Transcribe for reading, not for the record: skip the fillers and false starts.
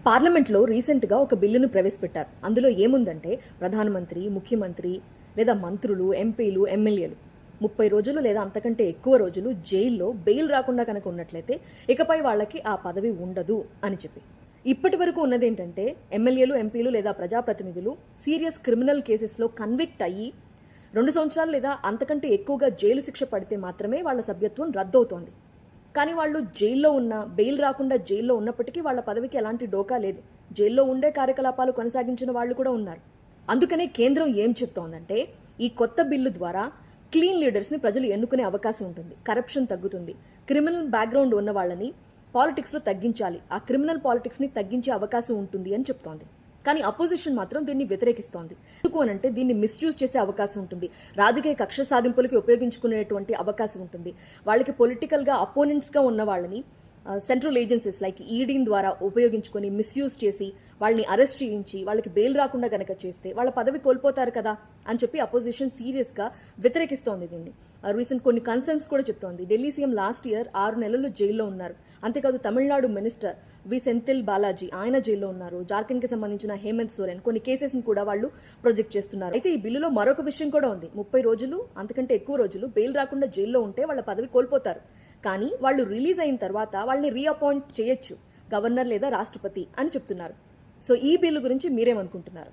పార్లమెంట్లో రీసెంట్గా ఒక బిల్లును ప్రవేశపెట్టారు. అందులో ఏముందంటే ప్రధానమంత్రి, ముఖ్యమంత్రి లేదా మంత్రులు, ఎంపీలు, ఎమ్మెల్యేలు 30 రోజులు లేదా అంతకంటే ఎక్కువ రోజులు జైల్లో బెయిల్ రాకుండా కనుక ఉన్నట్లయితే ఇకపై వాళ్ళకి ఆ పదవి ఉండదు అని చెప్పి. ఇప్పటి వరకు ఉన్నదేంటంటే ఎమ్మెల్యేలు, ఎంపీలు లేదా ప్రజాప్రతినిధులు సీరియస్ క్రిమినల్ కేసెస్లో కన్విక్ట్ అయ్యి 2 సంవత్సరాలు లేదా అంతకంటే ఎక్కువగా జైలు శిక్ష పడితే మాత్రమే వాళ్ళ సభ్యత్వం రద్దవుతోంది. కానీ వాళ్ళు జైల్లో ఉన్న బెయిల్ రాకుండా జైల్లో ఉన్నప్పటికీ వాళ్ళ పదవికి ఎలాంటి డోకా లేదు. జైల్లో ఉండే కార్యకలాపాలు కొనసాగించిన వాళ్ళు కూడా ఉన్నారు. అందుకనే కేంద్రం ఏం చెప్తోందంటే ఈ కొత్త బిల్లు ద్వారా క్లీన్ లీడర్స్ని ప్రజలు ఎన్నుకునే అవకాశం ఉంటుంది, కరప్షన్ తగ్గుతుంది, క్రిమినల్ బ్యాక్గ్రౌండ్ ఉన్న వాళ్ళని పాలిటిక్స్లో తగ్గించాలి, ఆ క్రిమినల్ పాలిటిక్స్ని తగ్గించే అవకాశం ఉంటుంది అని చెప్తోంది. కానీ అపోజిషన్ మాత్రం దీన్ని వ్యతిరేకిస్తోంది. ఎందుకు అనంటే దీన్ని మిస్యూజ్ చేసే అవకాశం ఉంటుంది, రాజకీయ కక్ష సాధింపులకి ఉపయోగించుకునేటువంటి అవకాశం ఉంటుంది. వాళ్ళకి పొలిటికల్గా అపోనెంట్స్గా ఉన్న వాళ్ళని సెంట్రల్ ఏజెన్సీస్ లైక్ ఈడీన్ ద్వారా ఉపయోగించుకొని మిస్యూజ్ చేసి వాళ్ళని అరెస్ట్ చేయించి వాళ్ళకి బెయిల్ రాకుండా గనక చేస్తే వాళ్ళ పదవి కోల్పోతారు కదా అని చెప్పి అపోజిషన్ సీరియస్గా వ్యతిరేకిస్తోంది దీన్ని. రీసెంట్ కొన్ని కన్సర్న్స్ కూడా చెప్తోంది. ఢిల్లీ సీఎం లాస్ట్ ఇయర్ 6 నెలలు జైల్లో ఉన్నారు. అంతేకాదు తమిళనాడు మినిస్టర్ వి సెంథిల్ బాలాజీ ఆయన జైల్లో ఉన్నారు. జార్ఖండ్కి సంబంధించిన హేమంత్ సోరెన్ కొన్ని కేసెస్ని కూడా వాళ్ళు ప్రొజెక్ట్ చేస్తున్నారు. అయితే ఈ బిల్లులో మరొక విషయం కూడా ఉంది. 30 రోజులు అంతకంటే ఎక్కువ రోజులు బెయిల్ రాకుండా జైల్లో ఉంటే వాళ్ళ పదవి కోల్పోతారు. కానీ వాళ్ళు రిలీజ్ అయిన తర్వాత వాళ్ళని రీఅపాయింట్ చేయొచ్చు గవర్నర్ లేదా రాష్ట్రపతి అని చెప్తున్నారు. సో ఈ బిల్లు గురించి మీరేమనుకుంటున్నారు?